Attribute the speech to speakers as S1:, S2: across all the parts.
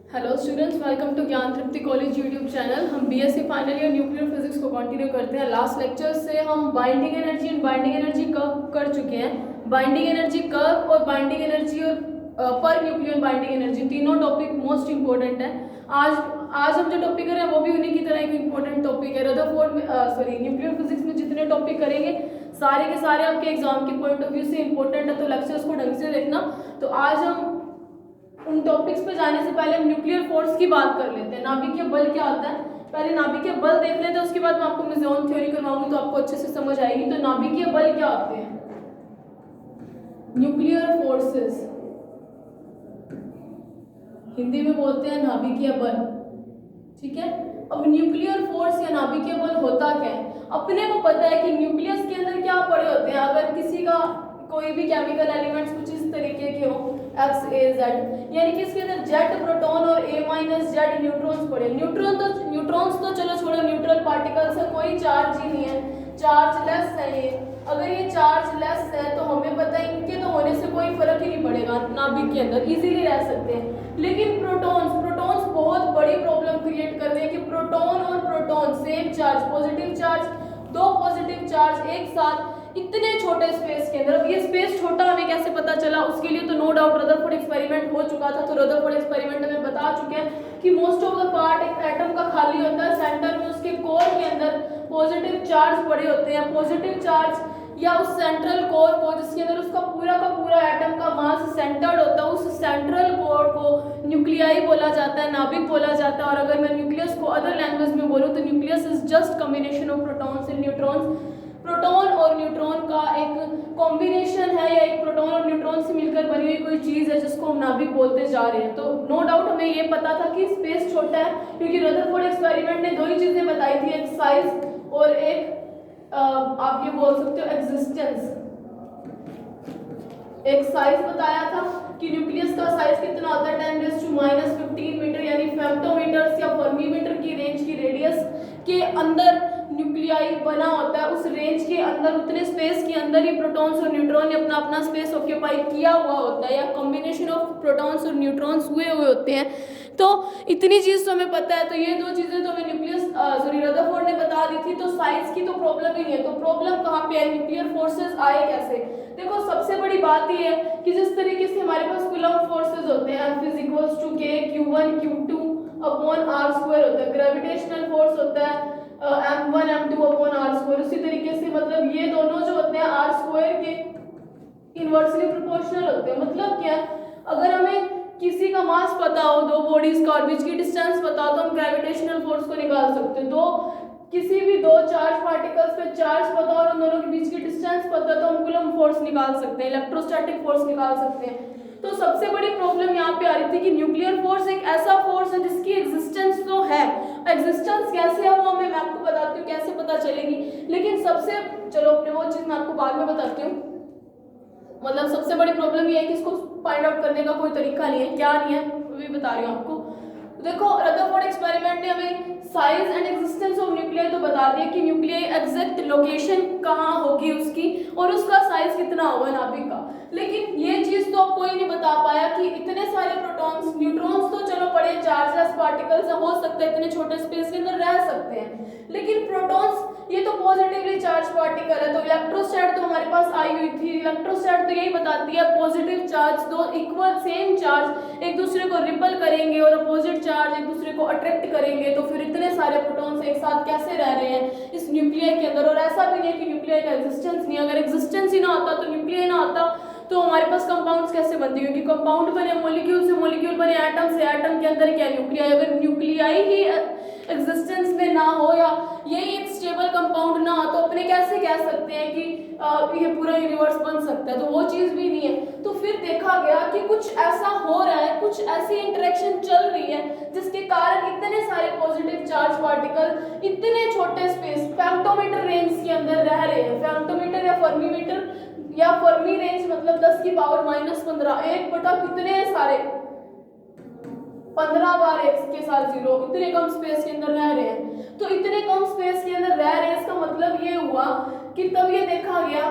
S1: Hello students, welcome to ज्ञान तृप्ति college YouTube channel. हम BSc final year nuclear physics को continue करते हैं। लास्ट लेक्चर से हम binding energy and binding energy curve कर चुके हैं। बाइंडिंग एनर्जी कर्व और बाइंडिंग एनर्जी और पर न्यूक्लियर बाइंडिंग एनर्जी तीनों टॉपिक मोस्ट इंपॉर्टेंट है। आज हम जो टॉपिक कर रहे हैं वो भी उन्हीं की तरह एक इंपॉर्टेंट टॉपिक है। रदरफोर्ड में न्यूक्लियर फिजिक्स में जितने टॉपिक करेंगे सारे के सारे आपके एग्जाम के पॉइंट ऑफ व्यू से इंपॉर्टेंट है, तो लेक्चर्स को ढंग से देखना। तो आज हम उन टॉपिक्स पे जाने से पहले हम न्यूक्लियर फोर्स की बात कर लेते हैं। नाभिकीय बल क्या होता है, पहले नाभिकीय बल देख लेते हैं, उसके बाद मैं आपको मेसोन थ्योरी करवाऊंगी तो आपको अच्छे से समझ आएगी। तो नाभिकीय बल क्या होते हैं? न्यूक्लियर फोर्सेस, हिंदी में बोलते हैं नाभिकीय बल, ठीक है। अब न्यूक्लियर फोर्स या नाभिकीय बल होता क्या है? अपने को पता है कि न्यूक्लियस के अंदर क्या पड़े होते हैं। अगर किसी का कोई भी केमिकल एलिमेंट्स कुछ इस तरीके के हो एक्स ए जेड, यानी कि इसके अंदर जेड प्रोटॉन और ए माइनस जेड न्यूट्रॉन्स पड़े। न्यूट्रॉन्स तो चलो छोड़ो, न्यूट्रल पार्टिकल्स है, कोई चार्ज ही नहीं है, चार्ज लेस है ये। अगर ये चार्ज लेस है तो हमें पता है इनके तो होने से कोई फर्क ही नहीं पड़ेगा, नाभिक के अंदर इजीली रह सकते हैं। लेकिन प्रोटॉन्स बहुत बड़ी प्रॉब्लम क्रिएट कर रहे हैं कि प्रोटॉन और proton same charge, positive charge, दो पॉजिटिव चार्ज एक साथ इतने छोटे स्पेस के अंदर। अब ये स्पेस छोटा हमें कैसे पता चला? उसके लिए तो नो डाउट रदरफोर्ड एक्सपेरिमेंट हो चुका था। तो रदरफोर्ड एक्सपेरिमेंट में बता चुके हैं कि मोस्ट ऑफ द पार्ट एक एटम का खाली होता है, सेंटर में उसके कोर के अंदर पॉजिटिव चार्ज पड़े होते हैं। पॉजिटिव चार्ज या उस सेंट्रल कोर को जिसके अंदर उसका पूरा का पूरा एटम का मास सेंटर्ड होता है, उस सेंट्रल कोर को न्यूक्लियाई बोला जाता है, नाभिक बोला जाता है। और अगर मैं न्यूक्लियस को अदर लैंग्वेज में बोलूँ तो nucleus is just combination of protons and neutrons. Proton और न्यूट्रॉन का एक कॉम्बिनेशन है या एक प्रोटॉन और न्यूट्रॉन से मिलकर बनी हुई कोई चीज है जिसको हम नाभिक बोलते जा रहे हैं। तो नो डाउट हमें ये पता था कि स्पेस छोटा है, क्योंकि रदरफोर्ड एक्सपेरिमेंट ने दो ही चीजें बताई थी, एक साइज और एक आप ये बोल सकते हो एग्जिस्टेंस। एक साइज बताया था कि न्यूक्लियस का साइज कितना होता है, 10⁻⁻15 मीटर, यानी फेम्टोमीटर्स या फर्मीमीटर की रेंज की रेडियस के अंदर न्यूक्लियाई बना होता है। उस रेंज के अंदर, उतने स्पेस के अंदर ही प्रोटॉन्स और न्यूट्रॉन ने अपना अपना स्पेस ऑक्यूपाई किया हुआ होता है, या कॉम्बिनेशन ऑफ प्रोटॉन्स और न्यूट्रॉन्स हुए होते हैं। तो इतनी चीज तो हमें पता है। तो ये दो चीजें तो हमें रदरफोर्ड ने बता दी थी। तो साइज की तो प्रॉब्लम ही नहीं है। तो प्रॉब्लम कहाँ पे है? न्यूक्लियर फोर्सेस आए कैसे? देखो, सबसे बड़ी बात ये है कि जिस तरीके से हमारे पास कूलम्ब फोर्सेस होते हैं, F = K Q1 Q2 upon R square होता है, ग्रेविटेशनल फोर्स होता है M1 M2 upon R square. उसी तरीके से मतलब ये दोनों जो होते हैं R स्क्वायर के इनवर्सली प्रोपोर्शनल होते हैं। मतलब क्या है? अगर हमें किसी का मास पता हो, दो बॉडीज का, और बीच की डिस्टेंस पता हो, तो हम ग्रेविटेशनल फोर्स को निकाल सकते हैं। किसी भी दो चार्ज पार्टिकल्स पे चार्ज पता हो और उन दोनों के बीच की डिस्टेंस पता है तो हम कूलम्ब फोर्स निकाल सकते हैं, इलेक्ट्रोस्टैटिक फोर्स निकाल सकते हैं। तो सबसे बड़ी प्रॉब्लम यहाँ पे आ रही थी कि न्यूक्लियर फोर्स एक ऐसा फोर्स है जिसकी एग्जिस्टेंस तो है। एग्जिस्टेंस कैसे है वो मैं आपको बताती हूँ, कैसे पता चलेगी। लेकिन सबसे, चलो अपने वो चीज मैं आपको बाद में बताती हूँ। मतलब सबसे बड़ी प्रॉब्लम ये है कि इसको फाइंड आउट करने का कोई तरीका नहीं है। क्या नहीं है वो भी बता रही हूँ आपको। देखो, रदरफोर्ड एक्सपेरिमेंट ने हमें size and existence of nuclear तो बता दिया कि न्यूक्लियर एग्जैक्ट लोकेशन कहाँ होगी उसकी और उसका साइज कितना होगा नाभिक का। लेकिन ये चीज तो कोई नहीं बता पाया कि इतने सारे प्रोटॉन्स, न्यूट्रॉन्स तो चलो पड़े चार्जलेस पार्टिकल्स हो सकते हैं, इतने छोटे स्पेस के अंदर रह सकते हैं, लेकिन प्रोटॉन्स ये तो पॉजिटिवली चार्ज पार्टिकल है। तो इलेक्ट्रोस्टैट तो हमारे पास आई हुई थी। इलेक्ट्रोस्टैट तो यही बताती है पॉजिटिव चार्ज, दो इक्वल सेम चार्ज एक दूसरे को रिपल करेंगे और अपोजिट चार्ज एक दूसरे को अट्रैक्ट करेंगे। तो फिर इतने सारे प्रोटॉन्स एक साथ कैसे रह रहे हैं इस न्यूक्लियर के अंदर? और ऐसा भी नहीं है कि न्यूक्लियर का एग्जिस्टेंस नहीं, अगर एग्जिस्टेंस ही ना होता तो न्यूक्लियर ना होता तो हमारे पास कंपाउंड्स कैसे बनते? क्योंकि कंपाउंड बने मॉलिक्यूल से, मॉलिक्यूल बने एटम से, एटम के अंदर क्या न्यूक्लियाई। अगर न्यूक्लियाई ही एग्जिस्टेंस में ना हो या यही एक स्टेबल कंपाउंड ना हो तो अपने कैसे कह सकते हैं कि ये पूरा यूनिवर्स बन सकता है? तो वो चीज भी नहीं है। तो फिर देखा गया कि कुछ ऐसा हो रहा है, कुछ ऐसी इंटरेक्शन चल रही है जिसके कारण इतने सारे पॉजिटिव चार्ज पार्टिकल इतने छोटे स्पेस, फेम्टोमीटर रेंज के अंदर रह रहे हैं। फेम्टोमीटर या फर्मीमीटर या फर्मी रेंज मतलब 10⁻⁻15, एक बटा कितने सारे 15 बार x के साथ 0, इतने कम स्पेस के अंदर रह रहे हैं। तो इतने कम स्पेस के अंदर रह रहे हैं, इसका मतलब ये हुआ कि तब ये देखा गया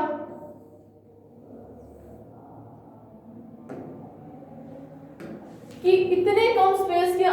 S1: कि इतने कम स्पेस के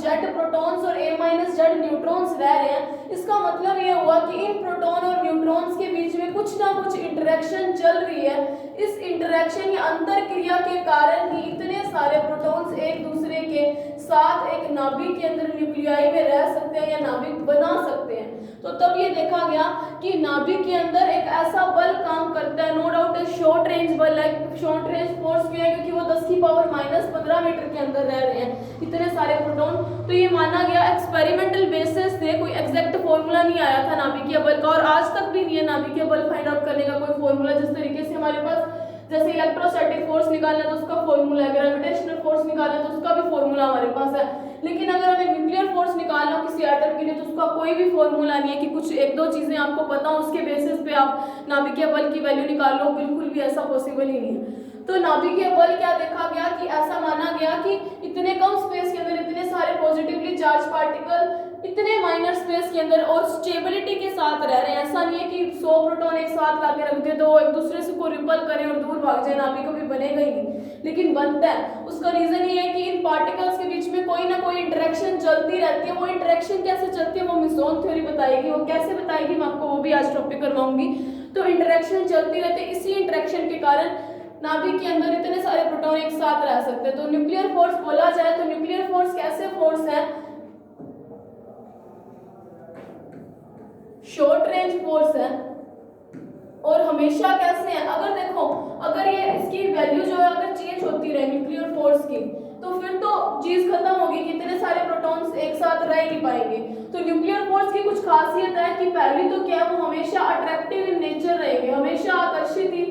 S1: जेड प्रोटॉन्स और ए माइनस जेड न्यूट्रॉन्स रह रहे हैं, इसका मतलब ये हुआ कि इन प्रोटॉन और न्यूट्रॉन्स के बीच में कुछ ना कुछ इंटरेक्शन चल रही है। इस इंटरेक्शन या अंतर क्रिया के कारण ही इतने सारे प्रोटॉन्स एक दूसरे के साथ एक नाभिक के अंदर न्यूक्लियाई में रह सकते हैं या नाभिक बना सकते हैं। तो तब ये देखा गया कि नाभिक के अंदर एक ऐसा बल काम करता है, नो डाउट शॉर्ट रेंज बल है। शॉर्ट रेंज फोर्स क्यों है? क्योंकि वो 10 की पावर -15 मीटर के अंदर रह रहे हैं इतने सारे प्रोटॉन। तो ये माना गया एक्सपेरिमेंटल बेसिस थे, कोई एग्जैक्ट फॉर्मूला नहीं आया था नाभिकीय बल का, और आज तक भी नहीं है नाभिकीय बल फाइंड आउट करने का कोई फॉर्मूला। जिस तरीके से हमारे पास जैसे इलेक्ट्रोस्टैटिक फोर्स निकालना है तो उसका फॉर्मूला है, ग्रेविटेशनल फोर्स निकालना है तो उसका भी फॉर्मूला हमारे पास है, लेकिन अगर हमें न्यूक्लियर फोर्स निकालना हो किसी एटम के लिए तो उसका कोई भी फॉर्मूला नहीं है कि कुछ एक दो चीजें आपको पता हो उसके बेसिस पे आप नाभिकीय बल की वैल्यू निकाल लो, बिल्कुल भी ऐसा पॉसिबल ही नहीं है। तो नाभिकीय बल क्या देखा गया कि ऐसा माना गया कि इतने कम स्पेस के अंदर इतने सारे पॉजिटिवली चार्ज पार्टिकल इतने माइनर स्पेस के अंदर और स्टेबिलिटी के साथ रह रहे हैं। ऐसा नहीं है कि 100 प्रोटॉन एक साथ लाके रख दिए तो वो एक दूसरे से को रिपल करें और दूर भाग जाए, नाभिक कभी बनेगा ही नहीं, लेकिन बनता है। उसका रीजन ये है कि इन पार्टिकल्स के बीच में कोई ना कोई इंटरेक्शन चलती रहती है। वो इंटरेक्शन कैसे चलती है वो मिसोन थ्योरी बताएगी, वो कैसे बताएगी मैं आपको वो भी आज टॉपिक करवाऊंगी। तो इंटरेक्शन चलती रहती है, इसी इंटरेक्शन के कारण नाभिक के अंदर इतने सारे प्रोटॉन एक साथ रह सकते हैं। तो न्यूक्लियर फोर्स बोला जाए तो न्यूक्लियर फोर्स कैसे फोर्स है? शॉर्ट रेंज फोर्स है। और हमेशा कैसे है? अगर देखो, अगर ये इसकी वैल्यू जो है अगर चेंज होती रहे न्यूक्लियर फोर्स की तो फिर तो चीज खत्म होगी कि इतने सारे प्रोटॉन्स एक साथ रह नहीं पाएंगे। तो न्यूक्लियर फोर्स की कुछ खासियत है कि पहली तो क्या है, वो हमेशा अट्रैक्टिव इन नेचर रहेंगे, हमेशा आकर्षित ही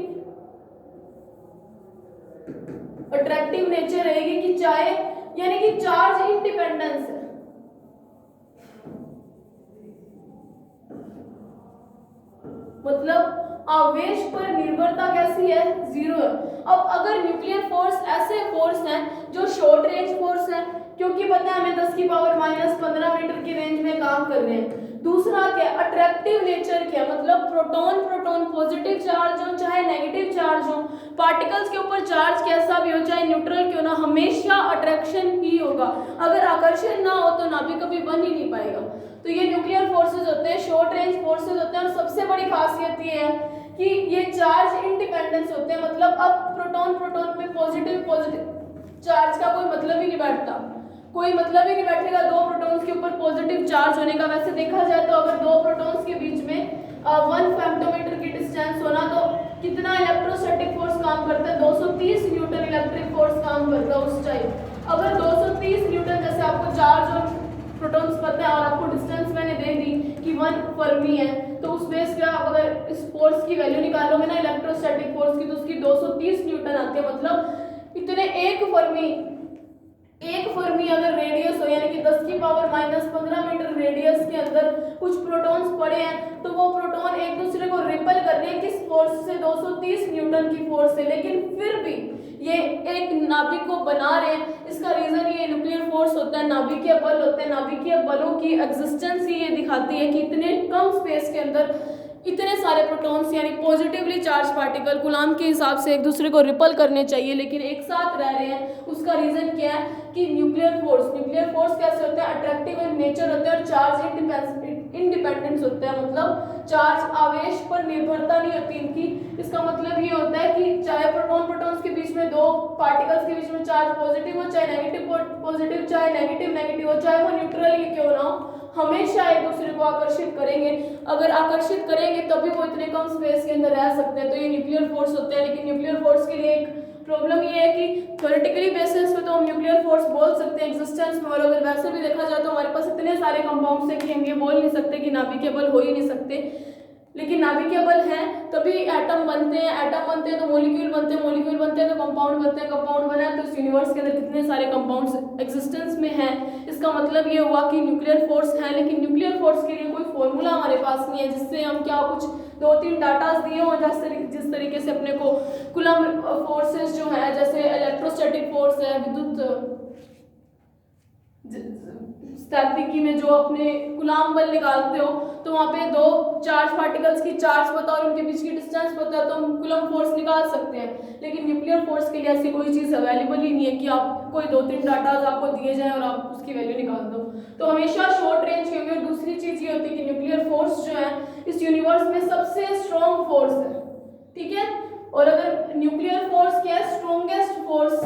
S1: अट्रैक्टिव नेचर रहेगी कि चाहे यानी कि चार्ज इंडिपेंडेंस है। मतलब आवेश पर निर्भरता कैसी है? 0 है। अब अगर न्यूक्लियर फोर्स ऐसे फोर्स हैं जो शॉर्ट रेंज फोर्स है, क्योंकि पता है हमें 10 की पावर -15 मीटर की रेंज में काम कर रहे हैं। दूसरा क्या? अट्रैक्टिव नेचर क्या? मतलब प्रोटॉन पॉजिटिव चार्ज हो चाहे नेगेटिव चार्ज हो, पार्टिकल्स के ऊपर चार्ज कैसा भी हो चाहे न्यूट्रल क्यों ना, हमेशा अट्रैक्शन ही होगा। अगर आकर्षण ना हो तो नाभिक कभी बन ही नहीं पाएगा। तो ये न्यूक्लियर फोर्सेस होते हैं, शॉर्ट रेंज फोर्सेस होते हैं। और सबसे बड़ी खासियत ये है कि ये चार्ज इंडिपेंडेंस होते हैं। मतलब अब प्रोटॉन पे पॉजिटिव चार्ज का कोई मतलब ही नहीं बैठता, कोई मतलब ही नहीं बैठेगा दो प्रोटॉन्स के ऊपर पॉजिटिव चार्ज होने का। वैसे देखा जाए तो अगर दो प्रोटॉन्स के बीच में 1 फेम्टोमीटर की डिस्टेंस होना तो कितना इलेक्ट्रोस्टैटिक फोर्स काम करता है? 230 न्यूटन इलेक्ट्रिक फोर्स काम करता है उस टाइम। अगर 230 न्यूटन, जैसे आपको चार्ज और प्रोटॉन्स पता है और आपको डिस्टेंस मैंने दे दी कि 1 फर्मी है, तो उस बेस पे आप अगर इस फोर्स की वैल्यू निकालोगे ना इलेक्ट्रोस्टैटिक फोर्स की तो उसकी 230 न्यूटन आती है। मतलब इतने एक फर्मी अगर रेडियस हो यानी कि 10 की पावर -15 मीटर रेडियस के अंदर कुछ प्रोटॉन्स पड़े हैं तो वो प्रोटॉन एक दूसरे को रिपल कर रहे हैं किस फोर्स से? 230 न्यूटन की फोर्स से, लेकिन फिर भी ये एक नाभिक को बना रहे हैं। इसका रीजन ये न्यूक्लियर फोर्स होता है, नाभिकीय बल होते हैं। नाभिकीय बलों की एग्जिस्टेंस ही ये दिखाती है कि इतने कम स्पेस के अंदर इतने सारे प्रोटॉन्स यानी पॉजिटिवली चार्ज पार्टिकल कूलाम के हिसाब से एक दूसरे को रिपल करने चाहिए लेकिन एक साथ रह रहे हैं। उसका रीजन क्या है कि न्यूक्लियर फोर्स कैसे होते हैं? अट्रैक्टिव इन नेचर होते हैं और चार्ज इंडिपेंडेंस होते हैं। मतलब चार्ज आवेश पर निर्भरता नहीं होती इनकी। इसका मतलब ये होता है कि चाहे प्रोटॉन्स के बीच में दो पार्टिकल्स के बीच में चार्ज पॉजिटिव हो चाहे नेगेटिव पॉजिटिव, चाहे नेगेटिव हो, चाहे वो न्यूट्रल ही क्यों ना हो, हमेशा एक दूसरे को आकर्षित करेंगे। अगर आकर्षित करेंगे तभी वो इतने कम स्पेस के अंदर रह सकते हैं। तो ये न्यूक्लियर फोर्स होते हैं। लेकिन न्यूक्लियर फोर्स के लिए एक प्रॉब्लम ये है कि थ्योरेटिकली बेसिस पे तो हम न्यूक्लियर फोर्स बोल सकते हैं एग्जिस्टेंस में, और अगर वैसे भी देखा जाए तो हमारे पास इतने सारे कंपाउंड्स हैं कि हम ये बोल नहीं सकते कि नाभिकीय बल हो ही नहीं सकते। लेकिन नाभिकीय बल है तभी एटम बनते हैं तो मॉलिक्यूल बनते हैं तो कंपाउंड बनते हैं, कंपाउंड बना है तो इस यूनिवर्स के अंदर कितने सारे कंपाउंड्स एग्जिस्टेंस में हैं। इसका मतलब ये हुआ कि न्यूक्लियर फोर्स है। लेकिन न्यूक्लियर फोर्स के लिए कोई फॉर्मूला हमारे पास नहीं है जिससे हम क्या कुछ 2-3 डाटास दिए हों जिस तरीके से अपने को कूलम फोर्सेस जो है जैसे इलेक्ट्रोस्टैटिक फोर्स है, विद्युत स्टैटिकी में जो अपने कूलम बल निकालते हो तो वहाँ पे दो चार्ज पार्टिकल्स की चार्ज पता और उनके बीच की डिस्टेंस पता तो हम कूलम फोर्स निकाल सकते हैं। लेकिन न्यूक्लियर फोर्स के लिए ऐसी कोई चीज़ अवेलेबल ही नहीं है कि आप कोई 2-3 डाटा आपको दिए जाए और आप उसकी वैल्यू निकाल दो, तो हमेशा शॉर्ट रेंज के होंगे। और दूसरी चीज ये होती है कि न्यूक्लियर फोर्स जो है इस यूनिवर्स में सबसे स्ट्रॉन्ग फोर्स है, ठीक है। और अगर न्यूक्लियर फोर्स क्या है, strongest force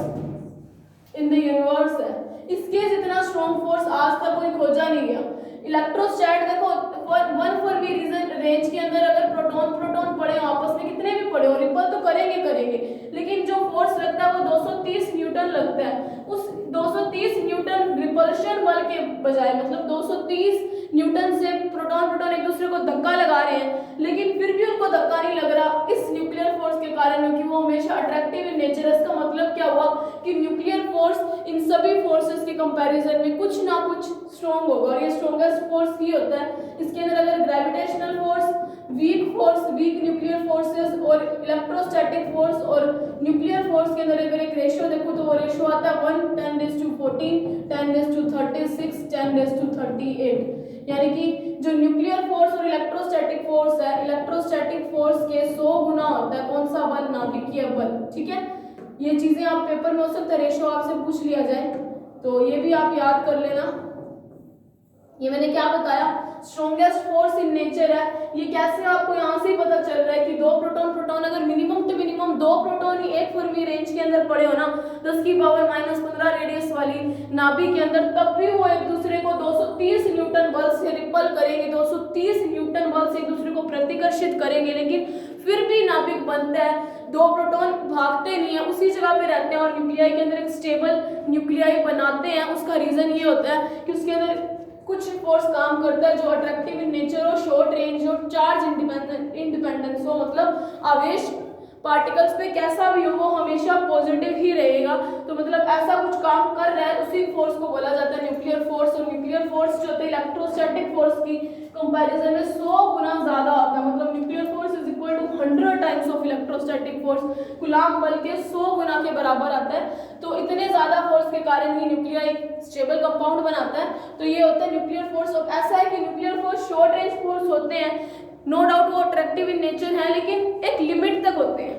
S1: in the universe है, इसके जितना स्ट्रॉन्ग फोर्स आज तक कोई खोजा नहीं गया। इलेक्ट्रोस्टैट देखो 1 4 रीजन रेंज के अंदर अगर प्रोटॉन पड़े आपस में, कितने भी पड़े हो, रिपल तो करेंगे, लेकिन जो फोर्स लगता है वो 230 न्यूटन लगता है। उस 230 न्यूटन रिपल्शन बल के बजाय, मतलब 230 न्यूटन से प्रोटॉन एक दूसरे को धक्का लगा रहे हैं, लेकिन फिर भी उनको धक्का नहीं लग रहा इस न्यूक्लियर फोर्स के कारण, क्योंकि वो हमेशा अट्रैक्टिव इन नेचर है। इसका मतलब क्या हुआ कि न्यूक्लियर फोर्स इन सभी फोर्सेस के कंपैरिजन में कुछ ना कुछ स्ट्रॉन्ग होगा, और ये स्ट्रॉन्गेस्ट फोर्स ही होता है। इसके अंदर अगर gravitational force, weak nuclear forces और इलेक्ट्रोस्टैटिक फोर्स और न्यूक्लियर फोर्स के अंदर अगर एक रेशियो देखो तो वो रेशियो आता है 1 10⁻14, 10⁻36, 10⁻38। यानी कि जो न्यूक्लियर फोर्स और इलेक्ट्रोस्टैटिक फोर्स है, इलेक्ट्रोस्टैटिक फोर्स के 100 गुना होता है कौन सा बल, नाभिकीय बल, ठीक है। ये चीजें आप पेपर में हो सकता है रेशियो आपसे पूछ लिया जाए, तो ये भी आप याद कर लेना। ये मैंने क्या बताया, स्ट्रॉन्गेस्ट फोर्स इन नेचर है। ये कैसे आपको यहाँ से ही पता चल रहा है कि दो प्रोटॉन अगर मिनिमम तो मिनिमम 2 प्रोटॉन ही एक फर्मी रेंज के अंदर पड़े हो ना, 10⁻⁻15 रेडियस वाली नाभिक के अंदर, तब भी वो एक दूसरे को 230 न्यूटन बल से रिपल करेंगे, 230 न्यूटन बल से एक दूसरे को प्रतिकर्षित करेंगे, लेकिन फिर भी नाभिक बनता है। 2 प्रोटॉन भागते नहीं है, उसी जगह पे रहते हैं और न्यूक्लियाई के अंदर एक स्टेबल न्यूक्लियाई बनाते हैं। उसका रीजन ये होता है कि उसके अंदर कुछ फोर्स काम करता है जो अट्रैक्टिव इन नेचर हो, शॉर्ट रेंज हो, चार्ज इंडिपेंडेंस हो, मतलब आवेश पार्टिकल्स पे कैसा भी हो वो हमेशा पॉजिटिव ही रहेगा। तो मतलब ऐसा कुछ काम कर रहा है, उसी फोर्स को बोला जाता है न्यूक्लियर फोर्स। और न्यूक्लियर फोर्स जो होता है इलेक्ट्रोस्टैटिक फोर्स की कंपैरिजन में 100 गुना ज्यादा होता है, मतलब nuclear force is equal to 100 times of electrostatic force, Coulomb बल के 100 गुना के बराबर आता है। तो इतने ज्यादा फोर्स के कारण ही न्यूक्लिया एक स्टेबल कंपाउंड बनाता है। तो ये होता है न्यूक्लियर फोर्स। और ऐसा है कि nuclear force short range force होते हैं, नो डाउट वो अट्रैक्टिव इन नेचर है, लेकिन एक लिमिट तक होते हैं।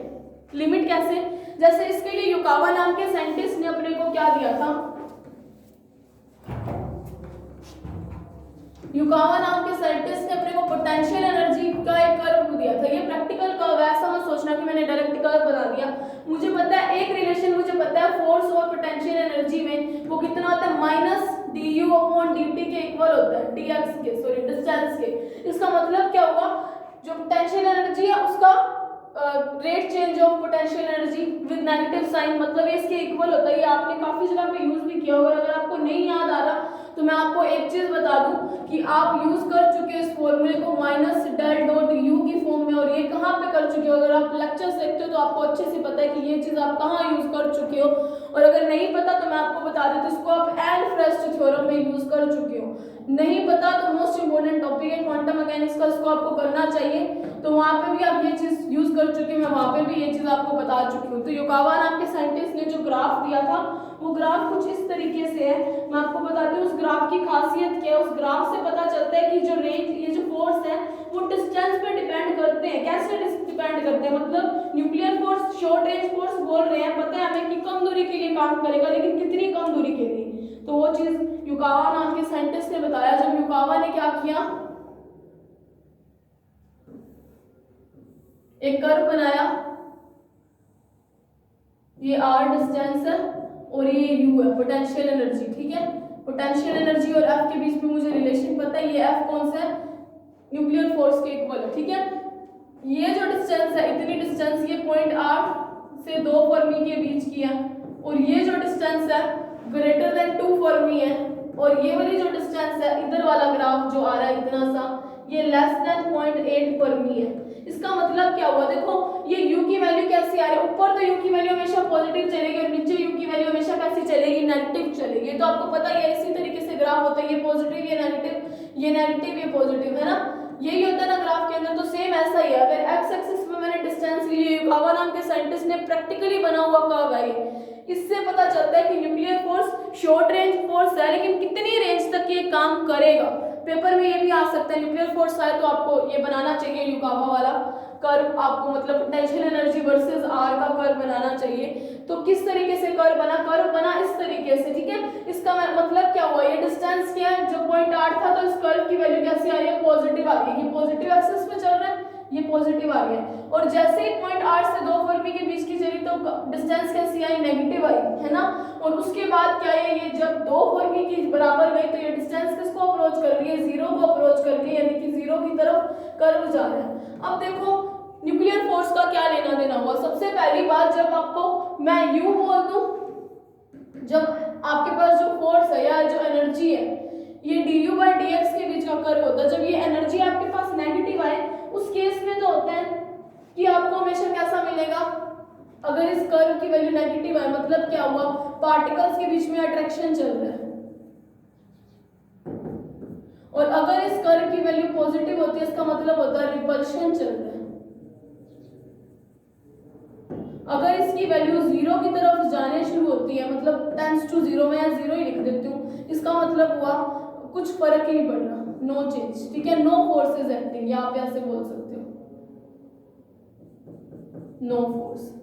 S1: लिमिट कैसे, जैसे इसके लिए युकावा नाम के साइंटिस्ट ने अपने को क्या दिया था, युकावा नाम के साइंटिस्ट ने अपने को पोटेंशियल एनर्जी का एक कर्व दिया था। ये प्रैक्टिकल कर्व है, ऐसा मत सोचना कि मैंने डायरेक्ट कर्व बना दिया। मुझे पता है एक रिलेशन, मुझे पता है फोर्स और पोटेंशियल एनर्जी में वो कितना होता है, -du/dt के इक्वल होता है, dx के, सॉरी डिस्टेंस के। इसका मतलब क्या हुआ, जो पोटेंशियल एनर्जी है उसका rate change of potential energy with negative sign, मतलब ये इसके इक्वल होता है। ये आपने काफी जगह पे यूज भी किया होगा। अगर आपको नहीं याद आ रहा तो मैं आपको एक चीज बता दूं कि आप यूज कर चुके हो इस फॉर्मूले को -del.u की फॉर्म में, और ये कहाँ पे कर चुके हो। अगर आप लेक्चर्स देखते हो तो आपको अच्छे से पता है कि ये चीज आप कहाँ यूज कर चुके हो, और अगर नहीं पता तो मैं आपको बता देती हूँ, इसको आप एलफ्रेस्ट थ्योरम में यूज कर चुके हो। नहीं पता तो मोस्ट इंपोर्टेंट टॉपिक है क्वांटम मैकेनिक्स का, इसको आपको करना चाहिए, तो वहां पे भी आप ये चीज यूज कर चुके हैं, मैं वहां पे भी ये चीज आपको बता चुकी हूँ। तो युकावा नाम के साइंटिस्ट ने जो ग्राफ दिया था वो ग्राफ कुछ इस तरीके से है, मैं आपको बताती हूँ उस ग्राफ की खासियत क्या है। उस ग्राफ से पता चलता है कि जो रेंज, ये जो फोर्स है वो डिस्टेंस पे डिपेंड करते हैं। कैसे डिपेंड करते हैं, मतलब nuclear force short range force बोल रहे हैं, पता है हमें कि कम दूरी के लिए काम करेगा, लेकिन कितनी कम दूरी के लिए, तो वो चीज युकावा नाम के साइंटिस्ट ने बताया। जब युकावा ने क्या किया, एक कर्व बनाया, ये r डिस्टेंस है और ये u है पोटेंशियल एनर्जी, ठीक है। पोटेंशियल एनर्जी और f के बीच में मुझे रिलेशन पता है, ये f कौन सा है, न्यूक्लियर फोर्स के इक्वल है, ठीक है। ये जो डिस्टेंस है, इतनी डिस्टेंस, ये 0.8 से 2 फर्मी के बीच की है, और ये जो डिस्टेंस है ग्रेटर देन 2 फर्मी है, और ये वाली जो डिस्टेंस है, इधर वाला ग्राफ जो आ रहा है इतना सा, ये लेस देन 0.8 फर्मी है। इसका मतलब क्या हुआ, देखो ये u की वैल्यू कैसी आ रही है, ऊपर तो u की वैल्यू हमेशा पॉजिटिव चलेगी और नीचे u की वैल्यू हमेशा कैसी चलेगी, नेगेटिव चलेगी। तो आपको पता है इसी तरीके से ग्राफ होता है, ये पॉजिटिव ये नेगेटिव, ये नेगेटिव ये पॉजिटिव, है ना, यही होता है ना ग्राफ के अंदर। तो सेम ऐसा ही है, अगर x एक्सिस पे मैंने डिस्टेंस ली है, युकावा नाम के साइंटिस्ट ने प्रैक्टिकली बना हुआ कर्व है ये, इससे पता चलता है कि nuclear force short range force है, लेकिन कितनी रेंज तक ये काम करेगा। पेपर में ये भी आ सकता है, न्यूक्लियर फोर्स आए तो आपको ये बनाना चाहिए युकावा वाला। कर्व आपको मतलब पोटेंशियल एनर्जी वर्सेस आर का कर्व बनाना चाहिए। तो किस तरीके से कर्व बना इस तरीके से, ठीक है। इसका मतलब क्या हुआ, ये डिस्टेंस क्या है, जब पॉइंट 8 था तो इस कर्व की वैल्यू कैसी आ रही है, पॉजिटिव आ रही है, ये पॉजिटिव एक्सिस पे चल रहा है, ये पॉजिटिव आ रही है। और जैसे ही पॉइंट 8 से 2 फरमी के बीच की चली तो डिस्टेंस कैसी आई, नेगेटिव आई, है ना। और उसके बाद क्या है, ये जब 2 फरमी की बराबर गई तो ये डिस्टेंस किसको अप्रोच कर रही है, जीरो को अप्रोच कर रही है, यानी कि जीरो की तरफ कर्व जा रहा है। अब देखो न्यूक्लियर फोर्स का क्या लेना देना हुआ। सबसे पहली बात, जब आपको मैं यू बोल दूं, जब आपके पास जो फोर्स है या जो एनर्जी है ये du/dx के बीच का कर्व होता है, जब ये एनर्जी आपके पास नेगेटिव आए उस केस में तो होता है कि आपको हमेशा कैसा मिलेगा, अगर इस कर्व की वैल्यू नेगेटिव आए मतलब क्या हुआ, पार्टिकल्स के बीच में अट्रैक्शन चल रहा है। और अगर इस कर्व की वैल्यू पॉजिटिव होती है इसका मतलब होता है रिपल्शन चल रहा है। अगर इसकी वैल्यू जीरो की तरफ जाने शुरू होती है, मतलब टेंड्स टू जीरो, मैं जीरो ही लिख देती हूँ, इसका मतलब हुआ कुछ फर्क ही नहीं पड़ रहा, नो चेंज, ठीक है, नो फोर्स इज एक्टिंग, या आप ऐसे बोल सकते हो, नो फोर्स।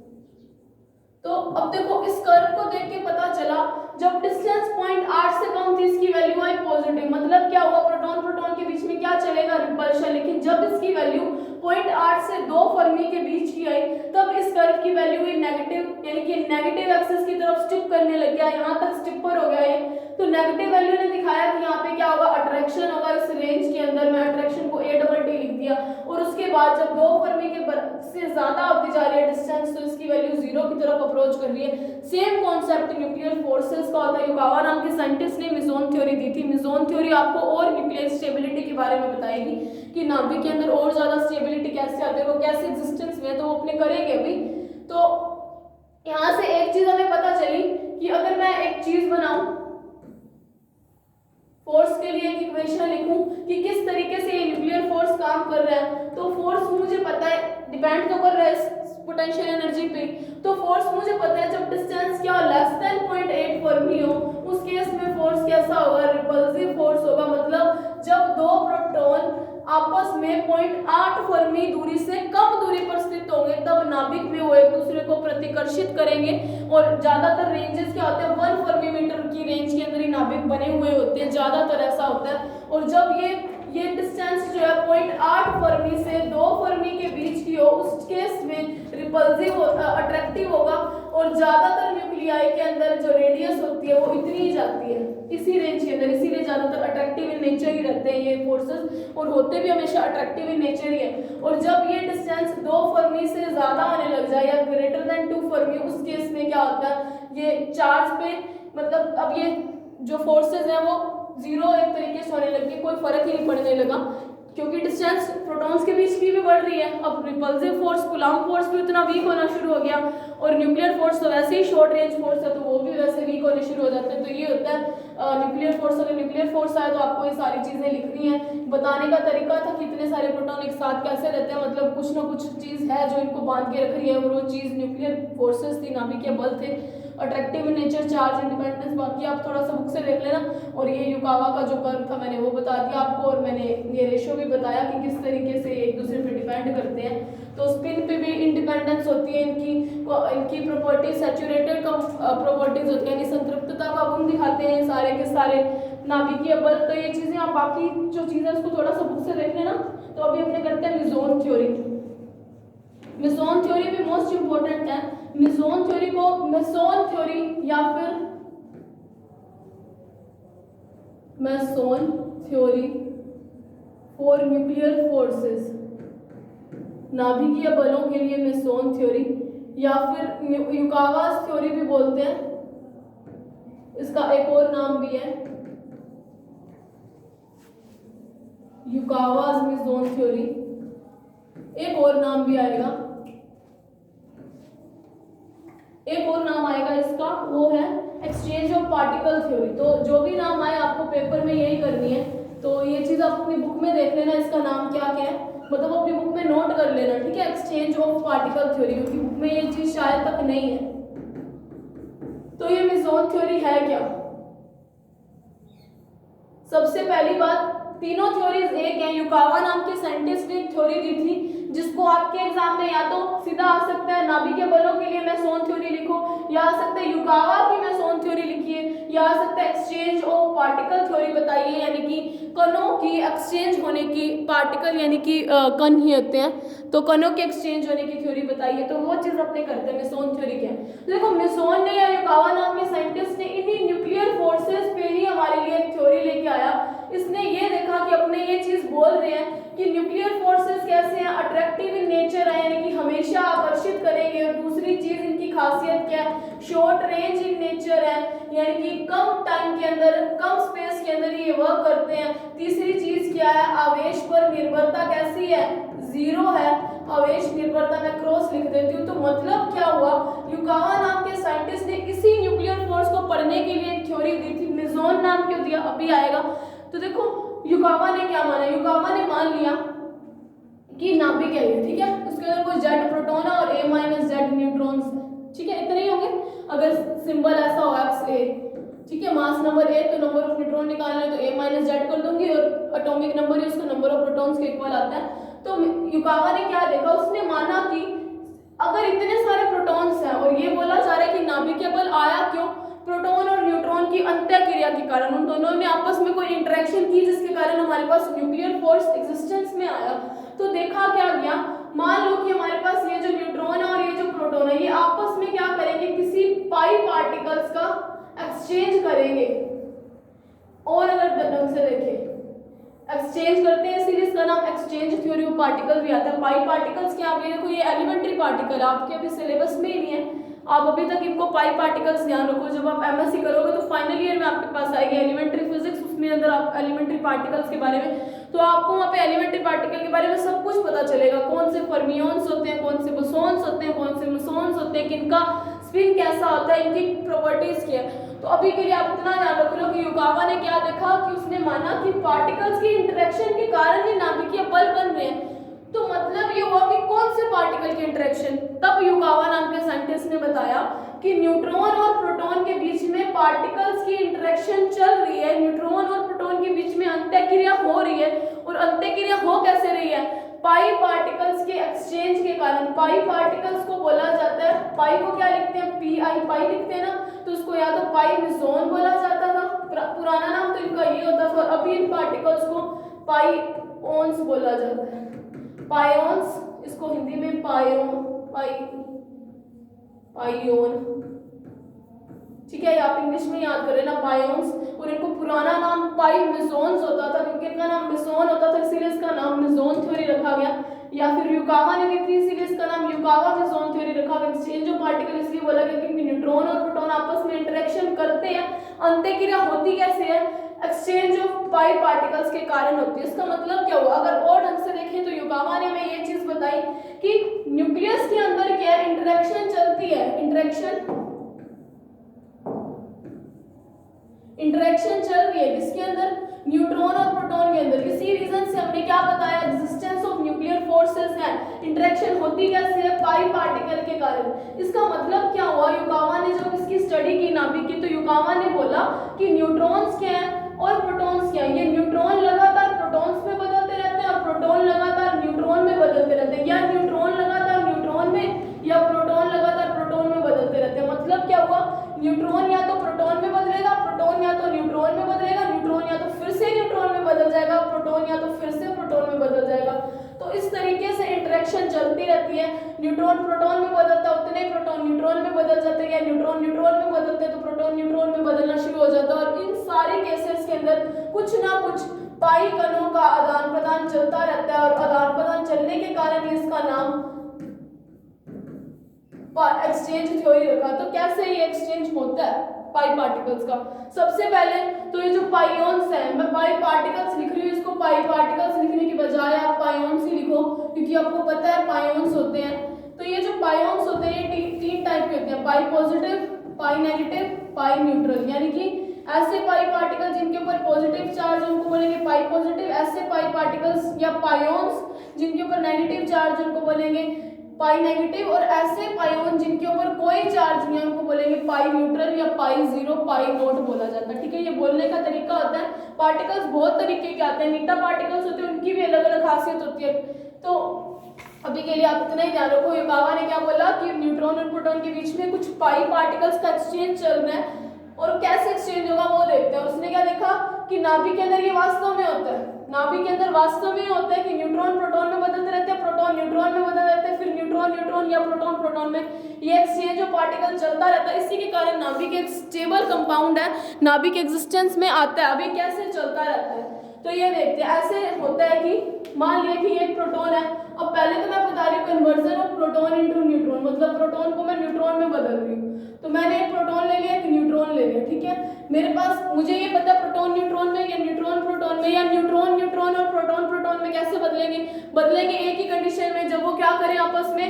S1: तो अब देखो इस कर्व को देख के पता चला, जब डिस्टेंस पॉइंट 8 से कम थी इसकी वैल्यू आई पॉजिटिव, मतलब क्या हुआ, प्रोटॉन प्रोटॉन के बीच में क्या चलेगा, रिपल्शन। लेकिन जब इसकी वैल्यू पॉइंट 8 से 2 फर्मी के बीच की आई तब इस कर्व की वैल्यू हुई नेगेटिव, यानी कि नेगेटिव एक्सिस की तरफ स्टिप करने लग गया, यहाँ तक स्टिपर हो गया ये। तो नेगेटिव वैल्यू ने दिखाया कि यहाँ पे क्या होगा, अट्रैक्शन होगा इस रेंज के अंदर, मैं अट्रैक्शन को A लिख दिया। और उसके बाद जब 2 फर्मी के से ज्यादा होती जा रही है डिस्टेंस तो इसकी वैल्यू जीरो की तरफ अप्रोच कर रही है। सेम कॉन्सेप्ट न्यूक्लियर फोर्सेस का होता है। युकावा नाम के साइंटिस्ट ने मेसोन थ्योरी दी थी। मेसोन थ्योरी आपको और न्यूक्लियर स्टेबिलिटी के बारे में बताएगी कि नाभिक के अंदर और ज्यादा स्टेबिलिटी कैसे आती है, वो कैसे एग्जिस्टेंस में, तो वो अपने करेंगे अभी। तो यहाँ से एक चीज हमें पता चली कि अगर मैं एक चीज बनाऊं, फोर्स के लिए एक इक्वेशन लिखूं कि किस तरीके से ये न्यूक्लियर फोर्स काम कर रहा है, तो फोर्स मुझे पता है डिपेंड तो कर रहा है पोटेंशियल एनर्जी पे। तो फोर्स मुझे पता है जब डिस्टेंस क्या लेस देन 0.8 फर्मी हो उस केस में फोर्स कैसा होगा, रिपल्सिव फोर्स होगा। मतलब जब 2 प्रोटॉन आपस में 0.8 फर्मी दूरी से कम दूरी पर स्थित होंगे तब नाभिक में वो एक दूसरे को प्रतिकर्षित करेंगे। और ज्यादातर रेंजेस क्या होते हैं, 1 फर्मी मीटर की रेंज के अंदर ही नाभिक बने हुए होते हैं, ज्यादातर ऐसा होता है। और जब ये डिस्टेंस जो है 0.8 फर्मी से 2 फर्मी के बीच की हो उस केस में रिपल्सिव अट्रैक्टिव होगा। और ज्यादातर न्यूक्लियाई के अंदर जो रेडियस होती है वो इतनी ही जाती है इसी रेंज के अंदर, इसीलिए ज्यादातर अट्रैक्टिव इन नेचर ही रहते हैं ये फोर्सेस, और होते भी हमेशा अट्रैक्टिव इन नेचर ही है। और जब ये डिस्टेंस 2 फर्मी से ज्यादा आने लग जाए या ग्रेटर देन 2 फर्मी, उस केस में क्या होता है, ये चार्ज पे मतलब अब ये जो फोर्सेस हैं वो जीरो एक तरीके से होने लग गए, कोई फर्क ही नहीं पड़ने लगा क्योंकि डिस्टेंस प्रोटॉन्स के बीच की भी बढ़ रही है। अब रिपल्सिव फोर्स, कूलॉम्ब फोर्स भी उतना वीक होना शुरू हो गया, और न्यूक्लियर फोर्स तो वैसे ही शॉर्ट रेंज फोर्स है तो वो भी वैसे वीक होने शुरू हो जाते हैं। तो ये होता है न्यूक्लियर फोर्स। अगर न्यूक्लियर फोर्स आए तो आपको ये सारी चीजें लिखनी है। बताने का तरीका था कि इतने सारे प्रोटॉन एक साथ कैसे रहते हैं, मतलब कुछ ना कुछ चीज है जो इनको बांध के रख रही है, और वो चीज न्यूक्लियर फोर्सेस थी, नाभिकीय बल थे, अट्रैक्टिव नेचर, चार्ज इंडिपेंडेंस। बाकी आप थोड़ा सा बुक से देख लेना। और ये युकावा का जो कर्व था मैंने वो बता दिया आपको, और मैंने ये रेशियो भी बताया कि किस तरीके से एक दूसरे पे डिपेंड करते हैं। तो स्पिन पे भी इंडिपेंडेंस होती है, इनकी प्रॉपर्टीज सैचुरेटेड प्रॉपर्टीज होती है, संतृप्तता का गुण दिखाते हैं सारे के सारे नाभिकीय बल। तो ये चीजें आप बाकी जो चीजें उसको थोड़ा सा बुक से देख लेना। तो अभी अपने करते हैं मेसोन थ्योरी। मेसोन थ्योरी भी मोस्ट इंपोर्टेंट है। मेसोन थ्योरी को मेसोन थ्योरी या फिर meson theory for nuclear forces, नाभिकीय बलों के लिए मेसोन थ्योरी, या फिर युकावास थ्योरी भी बोलते हैं, इसका एक और नाम भी है युकावास मेसोन थ्योरी, एक और नाम भी आएगा, एक और नाम आएगा इसका, वो है एक्सचेंज ऑफ पार्टिकल थ्योरी। तो जो भी नाम आए आपको पेपर में यही करनी है। तो ये चीज आप अपनी बुक में देख लेना, इसका नाम क्या क्या है, मतलब अपनी बुक में नोट कर लेना, ठीक है, एक्सचेंज ऑफ पार्टिकल थ्योरी, क्योंकि बुक में ये चीज शायद तक नहीं है। तो ये मेसोन थ्योरी है क्या? सबसे पहली बात, तीनों थ्योरीज एक है। युकावा नाम के साइंटिस्ट ने थ्योरी दी थी जिसको आपके एग्जाम में या तो सीधा आ सकता है नाभिकीय बलों के लिए मेसोन थ्योरी लिखो, या आ सकता है युकावा की मेसोन थ्योरी लिखिए, या आ सकता है एक्सचेंज ऑफ पार्टिकल थ्योरी बताइए, यानी कि कणों की एक्सचेंज होने की, पार्टिकल यानी कि कण ही होते हैं, तो कणों के एक्सचेंज होने की थ्योरी बताइए। तो वो चीज अपने करते हैं मेसोन थ्योरी क्या है। तो देखो मेसोन ने या युकावा नाम के साइंटिस्ट ने इन्हीं न्यूक्लियर फोर्सेस पे ही हमारे लिए एक थ्योरी लेके आया। इसने ये देखा कि अपने ये चीज बोल रहे हैं कि न्यूक्लियर फोर्सेस कैसे हैं, अट्रैक्टिव इन नेचर है, यानी कि हमेशा आकर्षित करेंगे। और दूसरी चीज इनकी खासियत क्या है, शॉर्ट रेंज इन नेचर है, यानी कि कम टाइम के अंदर, कम स्पेस के अंदर ये वर्क करते हैं। तीसरी चीज क्या है, आवेश पर निर्भरता कैसी है, जीरो है। आवेश निर्भरता में क्रॉस लिख देती हूँ। तो मतलब क्या हुआ, युकावा नाम के साइंटिस्ट ने इसी न्यूक्लियर फोर्स को पढ़ने के लिए एक थ्योरी दी थी, मेसोन नाम क्यों दिया अभी आएगा। तो देखो युकावा ने क्या माना, युकावा ने मान लिया कि नाभिक है ये, ठीक है, उसके अंदर कोई जेड प्रोटॉन है और a माइनस जेड न्यूट्रॉन्स, ठीक है, इतने ही होंगे। अगर सिंबल ऐसा हो XA, ठीक है, मास नंबर A, तो नंबर ऑफ न्यूट्रॉन निकालना है तो a माइनस जेड कर दूंगी, और एटॉमिक नंबर ही उसका नंबर ऑफ प्रोटॉन्स के इक्वल आता है। तो युकावा ने क्या देखा, उसने माना कि अगर इतने सारे प्रोटॉन्स हैं और ये बोला जा रहा है कि नाभिकीय बल आया क्यों, प्रोटॉन और न्यूट्रॉन की अंतःक्रिया के कारण, उन दोनों ने आपस में कोई इंटरेक्शन की जिसके कारण हमारे पास न्यूक्लियर फोर्स एग्जिस्टेंस में आया। तो देखा क्या गया, मान लो कि हमारे पास ये जो न्यूट्रॉन है और ये जो प्रोटॉन है, ये आपस में क्या करेंगे, किसी पाई पार्टिकल्स का एक्सचेंज करेंगे। और अगर ढंग से देखें, एक्सचेंज करते हैं, इसीलिए इसका नाम एक्सचेंज थ्योरी ऑफ पार्टिकल भी आता है। पाई पार्टिकल्स क्या, आप ये देखो, ये एलिमेंट्री पार्टिकल आपके अभी सिलेबस में ही नहीं है, आप अभी तक इनको पाई पार्टिकल्स ध्यान रखो। जब आप एमएससी करोगे तो फाइनल ईयर में आपके पास आएगी एलिमेंट्री फिजिक्स, उसमें अंदर आप एलिमेंट्री पार्टिकल्स के बारे में, तो आपको वहाँ पे एलिमेंट्री पार्टिकल के बारे में सब कुछ पता चलेगा, कौन से फर्मियोन्स होते हैं, कौन से बोसॉन्स होते हैं, कौन से मेसॉन्स होते हैं, किनका स्पिन कैसा होता है, इनकी प्रॉपर्टीज क्या है। तो अभी के लिए आप इतना ध्यान रख लो कि युकावा ने क्या देखा, कि उसने माना कि पार्टिकल्स की इंटरेक्शन के कारण ही नाभिकीय बल बन रहे हैं। तो मतलब ये हुआ कि कौन से पार्टिकल की इंटरेक्शन, तब युकावा नाम के साइंटिस्ट ने बताया कि न्यूट्रॉन और प्रोटॉन के बीच में पार्टिकल्स की इंटरेक्शन चल रही है, न्यूट्रॉन और प्रोटॉन के बीच में अंतःक्रिया हो रही है। और अंतःक्रिया हो कैसे रही है, पाई पार्टिकल्स के एक्सचेंज के कारण। पाई पार्टिकल्स को बोला जाता है, पाई को क्या लिखते हैं, PI, पाई लिखते हैं ना, तो उसको या तो पाई मेसोन बोला जाता था, पुराना नाम तो इनका ये होता था, और अभी इन पार्टिकल्स को पाईओन्स बोला जाता है, पायोन्स, इसको हिंदी में पायोन, ठीक है, आप इंग्लिश में याद करें ना, पायोन्स। और इनको पुराना नाम पाई मेसोन्स होता था, क्योंकि इनका नाम मेसोन होता था, इसीलिए इसका नाम मेसोन थ्योरी रखा गया। या फिर युकावा ने दी थी, इसीलिए इसका नाम युकावा मेसोन थ्योरी रखा गया। एक्सचेंज ऑफ पार्टिकल इसलिए बोला गया क्योंकि न्यूट्रॉन और प्रोटॉन आपस में इंटरेक्शन करते हैं। अंतःक्रिया होती कैसे है, एक्सचेंज ऑफ पाई पार्टिकल्स के कारण होती है। इसका मतलब क्या हुआ, अगर और ढंग से देखें तो युकावा ने हमें ये चीज बताई कि न्यूक्लियस के अंदर क्या है, इंटरेक्शन चलती है, इंटरेक्शन चल रही है, किसके अंदर, न्यूट्रॉन और प्रोटॉन के अंदर। इसी रीजन से हमने क्या बताया, एग्जिस्टेंस ऑफ न्यूक्लियर फोर्सेस है। इंटरेक्शन होती कैसे है, पाई पार्टिकल के कारण। इसका मतलब क्या हुआ, युकावा ने जब इसकी स्टडी की नाभिक की, तो युकावा ने बोला कि न्यूट्रॉन्स क्या है और प्रोटॉन्स क्या है। ये न्यूट्रॉन लगातार प्रोटॉन्स में बदलते रहते हैं और प्रोटॉन लगातार न्यूट्रॉन में बदलते रहते हैं, या न्यूट्रॉन लगातार न्यूट्रॉन में या प्रोटॉन लगातार प्रोटॉन में बदलते रहते हैं। मतलब क्या हुआ, न्यूट्रॉन या तो प्रोटॉन में बदलेगा, प्रोटॉन या तो न्यूट्रॉन में बदलेगा, न्यूट्रॉन या तो फिर से न्यूट्रॉन में बदल जाएगा, प्रोटॉन या तो फिर से प्रोटॉन में बदल जाएगा। तो इस तरीके से इंटरेक्शन चलती रहती है। न्यूट्रॉन प्रोटॉन में बदलता है, उतने प्रोटॉन न्यूट्रॉन में बदल जाते हैं, या न्यूट्रॉन न्यूट्रॉन में बदलते हैं तो प्रोटॉन न्यूट्रॉन में बदलना शुरू हो जाता है। और इन सारे केसेस के अंदर कुछ ना कुछ पाई कणों का आदान प्रदान चलता रहता है, और आदान प्रदान चलने के कारण इसका नाम एक्सचेंज थ्योरी रखा। तो कैसे ये एक्सचेंज होता है पाई पार्टिकल्स का, सबसे पहले तो ये जो पाइयोन्स हैं, मैं पाई पार्टिकल्स लिख रही हूँ, इसको पाई पार्टिकल्स लिखने की बजाय आप पाइयोन्स ही लिखो, क्योंकि आपको पता है पाइयोन्स होते हैं। तो ये जो पाइयोन्स होते हैं ये तीन टाइप के होते हैं, पाई पॉजिटिव, पाई नेगेटिव, पाई न्यूट्रल। यानी कि ऐसे पाई पार्टिकल जिनके ऊपर पॉजिटिव चार्ज उनको बोलेंगे पाई पॉजिटिव, ऐसे पाई पार्टिकल्स या पाइयोन्स जिनके ऊपर नेगेटिव चार्ज उनको बोलेंगे पाई नेगेटिव, और ऐसे पाइयोन जिनके ऊपर कोई चार्ज नहीं है उनको बोलेंगे पाई न्यूट्रल या पाई जीरो, पाई नॉट बोला जाता है। ठीक है, ये बोलने का तरीका होता है। पार्टिकल्स बहुत तरीके के आते हैं, नीटा पार्टिकल्स होते हैं, उनकी भी अलग अलग खासियत होती है। तो अभी के लिए आप इतना ही ध्यान रखो। ये बाबा ने क्या बोला कि न्यूट्रॉन और प्रोटॉन के बीच में कुछ पाई पार्टिकल्स का एक्सचेंज चल रहा है और कैसे एक्सचेंज होगा वो देखते हैं। और उसने क्या देखा कि नाभिक के अंदर ये वास्तव में होता है, नाभिक के अंदर वास्तव में होता है कि न्यूट्रॉन प्रोटॉन में बदलते रहते हैं, प्रोटॉन न्यूट्रॉन में बदल रहते हैं, फिर न्यूट्रॉन न्यूट्रॉन या प्रोटॉन प्रोटॉन में ये एक्सचेंज ऑफ पार्टिकल चलता रहता है। इसी के कारण नाभिक एक स्टेबल कंपाउंड है, नाभिक एग्जिस्टेंस में आता है। अभी कैसे चलता रहता है तो ये देखते हैं। ऐसे होता है कि मान लिया कि एक प्रोटॉन है, अब पहले तो मैं बता रही हूँ conversion of proton into neutron, मतलब प्रोटॉन को मैं न्यूट्रॉन में बदल रही हूँ। तो मैंने एक प्रोटॉन ले लिया, एक न्यूट्रॉन ले लिया, ठीक है। मेरे पास मुझे ये पता है प्रोटॉन न्यूट्रॉन में या न्यूट्रॉन प्रोटॉन में या न्यूट्रॉन न्यूट्रॉन और प्रोटॉन प्रोटॉन में कैसे बदलेंगे एक ही कंडीशन में, जब वो क्या करें आपस में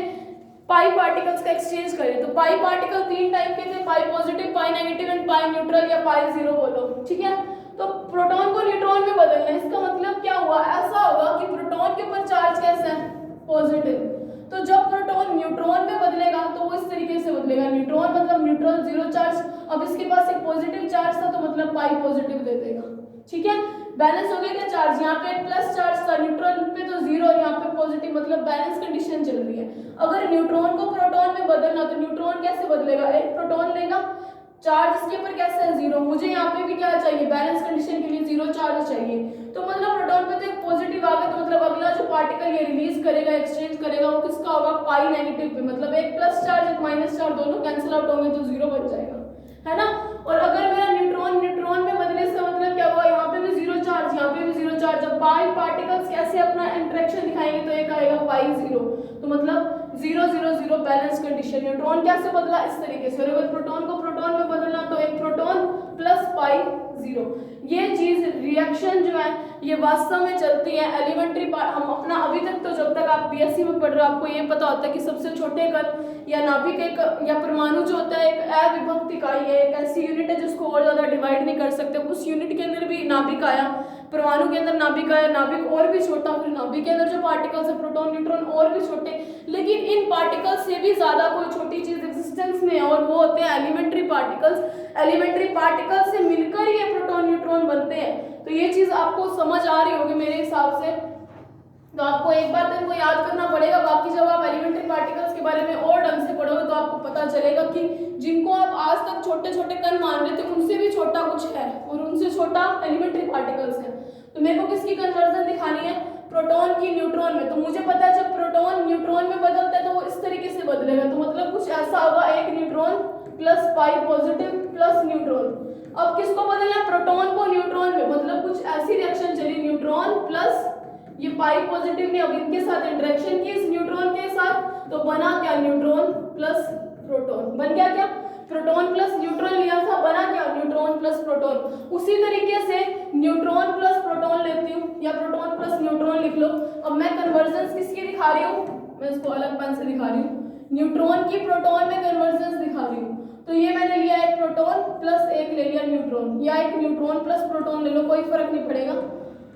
S1: पाई पार्टिकल्स का एक्सचेंज करें। तो पाई पार्टिकल 3 टाइप के थे, pi positive, pi negative and pi neutral या पाई जीरो बोलो, ठीक है। तो प्रोटॉन को न्यूट्रॉन में बदलना है, इसका मतलब क्या हुआ, ऐसा होगा कि प्रोटॉन के ऊपर चार्ज कैसा है, पॉजिटिव। तो जब प्रोटॉन न्यूट्रॉन में बदलेगा तो वो इस तरीके से बदलेगा, न्यूट्रॉन मतलब न्यूट्रल जीरो चार्ज, अब इसके पास एक पॉजिटिव चार्ज था तो मतलब पाई पॉजिटिव दे देगा, ठीक है। बैलेंस हो गया क्या चार्ज, यहाँ पे एक प्लस चार्ज था न्यूट्रॉन पे तो जीरो, यहाँ पे पॉजिटिव, मतलब बैलेंस कंडीशन चल रही है। अगर न्यूट्रॉन को प्रोटॉन में बदलना तो न्यूट्रॉन कैसे बदलेगा, एक प्रोटॉन लेगा, चार्ज इसके ऊपर कैसे है जीरो, मुझे यहाँ पे भी क्या चाहिए, बैलेंस कंडीशन के लिए जीरो चार्ज चाहिए। तो मतलब प्रोटॉन पे तो एक पॉजिटिव आ गया, तो मतलब अगला जो पार्टिकल ये रिलीज करेगा, एक्सचेंज करेगा, वो किसका होगा, पाई नेगेटिव पे, मतलब एक प्लस चार्ज एक माइनस चार्ज दोनों कैंसिल आउट होंगे तो जीरो बन जाएगा, है ना। और अगर मेरा न्यूट्रॉन न्यूट्रॉन में बदले, इसका मतलब क्या हुआ, यहाँ पे भी जीरो चार्ज, यहाँ पे भी जीरो चार्ज। जब पाई पार्टिकल्स कैसे अपना इंटरेक्शन दिखाएंगे तो एक आएगा पाई जीरो, तो मतलब zero zero zero balance condition. Neutron कैसे बदला, इस तरीके से। और अगर प्रोटॉन को प्रोटॉन में बदलना तो एक प्रोटॉन प्लस पाई जीरो। ये चीज रिएक्शन जो है ये वास्तव में चलती है एलिमेंट्री पार्ट। हम अपना अभी तक तो जब तक आप बीएससी में पढ़ रहे हो आपको ये पता होता है कि सबसे छोटे कण या नाभिक एक या परमाणु जो होता है एक अविभक्त इकाई है, एक ऐसी यूनिट है जिसको और ज्यादा डिवाइड नहीं कर सकते। उस यूनिट के अंदर भी नाभिक आया, परमाणु के अंदर नाभिक आया, नाभिक और भी छोटा, फिर नाभिक के अंदर जो पार्टिकल्स है प्रोटॉन न्यूट्रॉन और भी छोटे, लेकिन इन पार्टिकल्स से भी ज्यादा कोई छोटी चीज एग्जिस्टेंस में है और वो होते हैं एलिमेंट्री पार्टिकल्स। एलिमेंट्री पार्टिकल्स से मिलकर ये प्रोटॉन न्यूट्रॉन बनते हैं। तो ये चीज आपको समझ आ रही होगी मेरे हिसाब से। तो आपको एक बार तो इनको याद करना पड़ेगा, बाकी जब आप एलिमेंट्री पार्टिकल्स के बारे में और ढंग से पढ़ोगे तो आपको पता चलेगा कि जिनको आप आज तक छोटे छोटे कण मान रहे थे उनसे भी छोटा कुछ है और उनसे छोटा एलिमेंट्री पार्टिकल्स है। तो मेरे को किसकी कन्वर्जन दिखानी है, प्रोटॉन की न्यूट्रॉन में। तो मुझे पता है जब प्रोटॉन न्यूट्रॉन में बदलता है तो वो इस तरीके से बदलेगा, तो मतलब कुछ ऐसा होगा, एक neutron plus pi positive plus neutron. अब किसको बदलना है, प्रोटॉन को न्यूट्रॉन में, मतलब कुछ ऐसी रिएक्शन चली, न्यूट्रॉन प्लस ये पाई पॉजिटिव ने अब इनके साथ इंटरेक्शन की इस न्यूट्रॉन के साथ, तो बना क्या, न्यूट्रॉन प्लस प्रोटॉन। बन गया क्या, प्रोटॉन प्लस न्यूट्रॉन लिया था, बना क्या, न्यूट्रॉन प्लस प्रोटॉन। उसी तरीके से न्यूट्रॉन प्लस प्रोटॉन लेती हूँ या प्रोटॉन प्लस न्यूट्रॉन लिख लो। अब मैं कन्वर्जन किसकी दिखा रही हूँ, मैं इसको अलग पेन से दिखा रही हूँ, न्यूट्रॉन की प्रोटॉन में कन्वर्जन दिखा रही हूँ। तो ये मैंने लिया एक प्रोटॉन प्लस एक ले लिया न्यूट्रॉन, या एक न्यूट्रॉन प्लस प्रोटॉन ले लो, कोई फर्क नहीं पड़ेगा।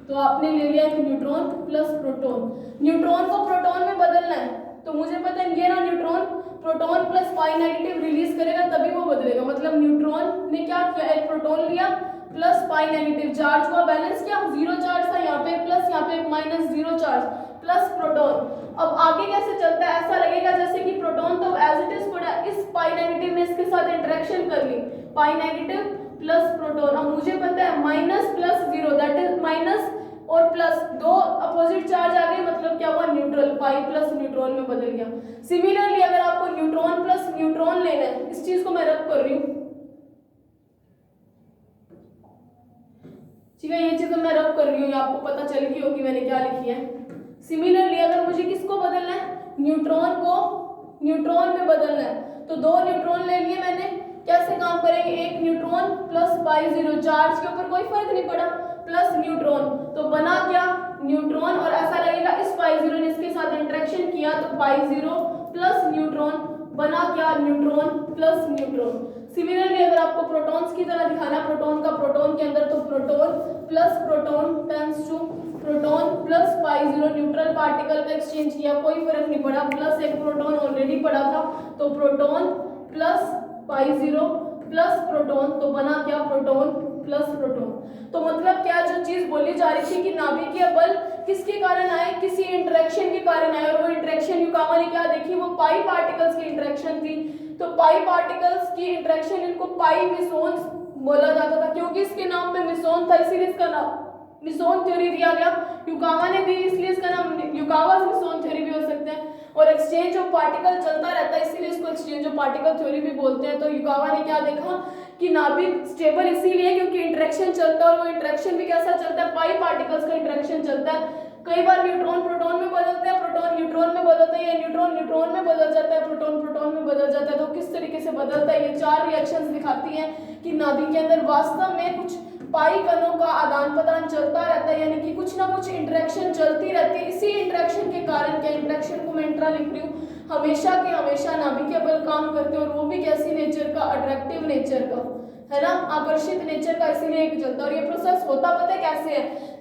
S1: तो आपने ले लिया एक न्यूट्रॉन प्लस प्रोटॉन। न्यूट्रॉन को प्रोटॉन में बदलना है तो मुझे पता है ये ना न्यूट्रॉन प्रोटॉन प्लस पाई नेगेटिव रिलीज करेगा तभी वो बदलेगा। मतलब न्यूट्रॉन ने क्या किया, एक प्रोटॉन लिया प्लस पाई नेगेटिव, चार्ज हुआ बैलेंस, क्या जीरो चार्ज था, यहाँ पे प्लस यहाँ पे minus, zero charge plus proton. अब आगे कैसे चलता है, ऐसा लगेगा जैसे कि प्रोटॉन तो एज इट इज पड़ा, इस पाई नेगेटिव ने इसके साथ इंटरेक्शन कर ली, पाई नेगेटिव प्लस प्रोटॉन। अब मुझे पता है minus plus zero that is minus और प्लस, दो अपोजिट चार्ज आ गए, मतलब क्या हुआ, न्यूट्रल, पाई प्लस न्यूट्रॉन में बदल गया। सिमिलरली अगर आपको न्यूट्रॉन प्लस न्यूट्रॉन लेना है, इस चीज को मैं रद्द कर रही हूँ, ठीक है, ये चीज मैं रद्द कर रही हूँ, आपको पता चल गई होगी मैंने क्या लिखी है। सिमिलरली अगर मुझे किसको बदलना है, न्यूट्रॉन को न्यूट्रॉन में बदलना है, तो दो न्यूट्रॉन ले लिए मैंने, कैसे काम करेंगे, एक neutron plus pi zero, charge के ऊपर कोई फर्क नहीं पड़ा, प्लस न्यूट्रॉन, तो बना क्या, न्यूट्रॉन। और ऐसा लगेगा इस पाई जीरो ने इसके साथ इंटरेक्शन किया तो पाई जीरो प्लस न्यूट्रॉन, बना क्या, न्यूट्रॉन प्लस न्यूट्रॉन। सिमिलरली अगर आपको प्रोटॉन्स की तरह दिखाना, प्रोटॉन का प्रोटॉन के अंदर, तो proton plus proton tends to proton plus pi zero, neutral particle का एक्सचेंज किया, कोई फर्क नहीं पड़ा, प्लस एक प्रोटॉन ऑलरेडी पड़ा था, तो proton plus pi zero plus proton, तो बना क्या, प्रोटॉन प्लस प्रोटॉन। तो मतलब क्या जो चीज बोली जा रही थी कि नाभिकीय बल किसके कारण आए, किसी इंटरेक्शन के कारण आए, और वो इंटरेक्शन युकावा ने क्या देखी, वो पाई पार्टिकल्स की इंटरेक्शन थी। तो पाई पार्टिकल्स की इंटरेक्शन, इनको पाई मिसोन्स बोला जाता था, क्योंकि इसके नाम पे मिसोन था इसीलिए इसका नाम मिसोन थ्योरी दिया गया। युकावा ने दी इसलिए इसका नाम युकावा मिसोन थ्योरी भी हो सकता है। और एक्सचेंज ऑफ पार्टिकल चलता रहता है इसीलिए इसको एक्सचेंज ऑफ पार्टिकल थ्योरी भी बोलते हैं। तो युकावा ने क्या देखा कि नाभिक स्टेबल इसीलिए क्योंकि इंटरेक्शन चलता है, और वो इंटरेक्शन भी कैसा चलता है, पाई पार्टिकल्स का इंटरेक्शन चलता है। कई बार न्यूट्रॉन प्रोटॉन में बदलते हैं, प्रोटॉन न्यूट्रॉन में बदलता है, या न्यूट्रॉन न्यूट्रॉन में बदल जाता है, प्रोटॉन प्रोटॉन में बदल जाता है। तो किस तरीके से बदलता है, ये चार रिएक्शंस दिखाती हैं कि नाभिक के अंदर वास्तव में कुछ पाई कणों का आदान प्रदान चलता रहता है, यानी कि कुछ ना कुछ इंटरेक्शन चलती रहती है। इसी इंटरेक्शन के कारण, क्या इंटरेक्शन को मैं इंट्रा लिख रही हूँ, हमेशा के हमेशा नाभिकीय बल काम करते हैं, और वो भी कैसी नेचर का, अट्रैक्टिव नेचर का, है ना, आकर्षित नेचर का, इसीलिए चलता है। और ये प्रोसेस होता पता है कैसे है,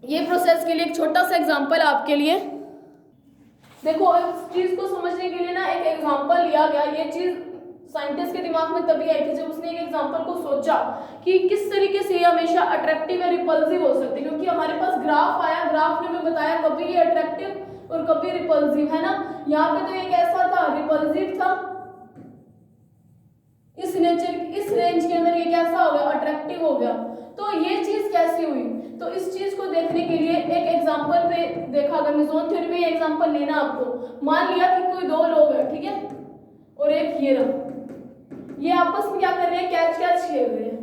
S1: ये प्रोसेस के लिए एक छोटा सा एग्जांपल आपके लिए देखो। इस चीज को समझने के लिए ना एक एग्जांपल लिया गया। ये चीज साइंटिस्ट के दिमाग में तभी आई थी जब उसने एक एग्जांपल को सोचा कि किस तरीके से ये हमेशा अट्रैक्टिव या रिपल्सिव हो सकते हैं। क्योंकि हमारे पास ग्राफ आया, ग्राफ ने हमें बताया कभी ये अट्रैक्टिव और कभी रिपल्सिव, है ना। यहाँ पे तो ये कैसा था, रिपल्सिव था। इस नेचर, इस रेंज के अंदर ये कैसा हो गया, अट्रैक्टिव हो गया। तो ये चीज कैसी हुई, तो इस चीज को देखने के लिए एक एग्जांपल पे देखा। अगर मिसोन थ्योरी में एग्जांपल लेना आपको, मान लिया कि कोई दो लोग हैं, ठीक है, और एक ये रहा, ये आपस में क्या कर रहे हैं, कैच कैच खेल रहे हैं।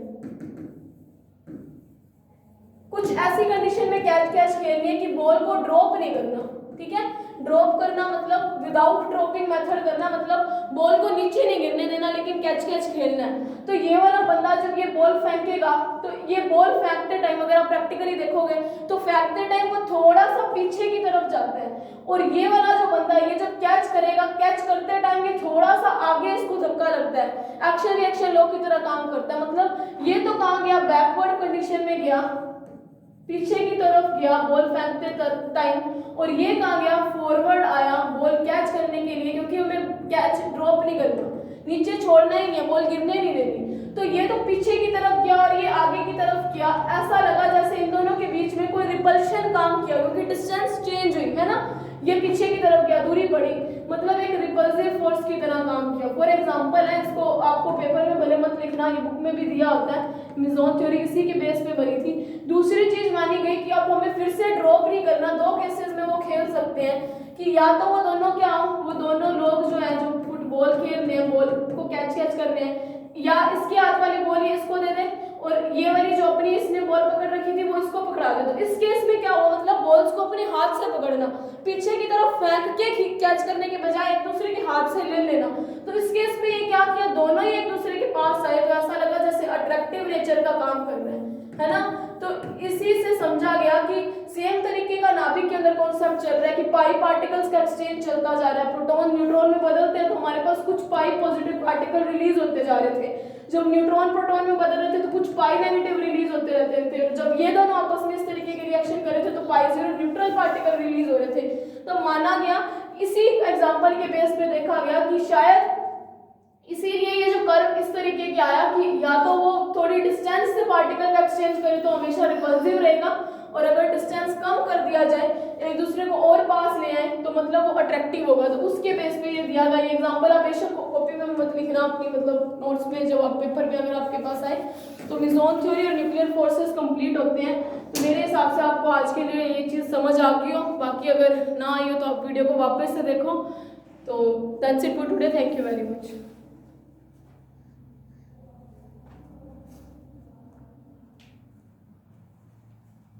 S1: कुछ ऐसी कंडीशन में कैच कैच खेलनी है कि बॉल को ड्रॉप नहीं करना, ठीक है। ड्रॉप करना मतलब विदाउट ड्रॉपिंग मेथड करना, मतलब बॉल को नीचे नहीं गिरने देना, लेकिन कैच कैच खेलना है। तो ये वाला बंदा जब ये बॉल फेंकेगा, तो ये बॉल फेंकते टाइम अगर आप प्रैक्टिकली देखोगे तो फेंकते टाइम वो थोड़ा सा पीछे की तरफ जाता है, और ये वाला जो बंदा ये जब कैच करेगा, कैच करते टाइम ये थोड़ा सा आगे इसको धक्का लगता है, एक्शन रिएक्शन लॉ की तरह काम करता है। मतलब ये तो कहाँ गया, बैकवर्ड कंडीशन में गया, पीछे की तरफ गया बॉल फेंकते टाइम, और ये कहाँ गया, फॉरवर्ड आया बॉल कैच करने के लिए, क्योंकि हमें कैच ड्रॉप नहीं करना, नीचे छोड़ना ही नहीं है, बॉल गिरने नहीं देनी। तो ये तो पीछे की तरफ गया और ये आगे की तरफ गया। ऐसा लगा जैसे इन दोनों के बीच में कोई रिपल्शन काम किया, क्योंकि डिस्टेंस चेंज हुई, है ना। ये पीछे की तरफ गया, दूरी बढ़ी, मतलब एक रिपल्सिव फोर्स की तरह काम किया। फॉर एग्जांपल है, इसको आपको पेपर में भले मत लिखना, ये बुक में भी दिया होता है। मिसोन थ्योरी इसी के बेस पे बनी थी। दूसरी चीज मानी गई कि अब हमें फिर से ड्रॉप नहीं करना। दो केसेस में वो खेल सकते हैं कि या तो वो दोनों क्या हो, वो दोनों लोग जो है, जो फुटबॉल खेल रहे हैं, बॉल को कैच कर रहे हैं, या इसके हाथ वाली बॉल ये इसको दे दे, और ये वाली जो अपनी इसने बॉल पकड़ रखी थी वो इसको पकड़ा दे। तो इस केस में क्या हुआ, मतलब बॉल्स को अपने हाथ से पकड़ना, पीछे की तरफ फेंक के कैच करने के बजाय एक दूसरे के हाथ से ले लेना। तो इस केस में ये क्या किया, दोनों ही एक दूसरे के पास आए, तो ऐसा लगा जैसे अट्रैक्टिव नेचर का काम कर रहे हैं, है ना। तो इसी से समझा गया कि सेम तरीके का नाभिक के अंदर कॉन्सेप्ट चल रहा है कि पाई पार्टिकल्स का एक्सचेंज चलता जा रहा है। प्रोटॉन न्यूट्रॉन में बदलते हैं तो हमारे पास कुछ पाई पॉजिटिव पार्टिकल रिलीज होते जा रहे थे। जब न्यूट्रॉन प्रोटॉन में बदल रहे थे तो कुछ पाई नेगेटिव रिलीज होते रहते थे। जब ये दोनों आपस में इस तरीके के रिएक्शन कर रहे थे तो पाई जीरो न्यूट्रल पार्टिकल रिलीज हो रहे थे। तो माना गया, इसी एग्जांपल के बेस पे देखा गया कि शायद इसीलिए ये जो कर्व इस तरीके के आया कि या तो वो थोड़ी डिस्टेंस से पार्टिकल का एक्सचेंज करे तो हमेशा रिपल्सिव रहेगा, और अगर डिस्टेंस कम कर दिया जाए, एक दूसरे को और पास ले आए, तो मतलब वो अट्रैक्टिव होगा। तो उसके बेस पे ये दिया गया। ये एग्जांपल आप बेशक कॉपी में मत लिखना अपनी, मतलब नोट्स में, जब आप पेपर में अगर आपके पास आए। तो मिसोन थ्योरी और न्यूक्लियर फोर्सेस कंप्लीट होते हैं। तो मेरे हिसाब से आपको आज के लिए ये चीज़ समझ आ गई हो। बाकी अगर ना आई हो तो आप वीडियो को वापस से देखो। तो that's it for today, thank you very much.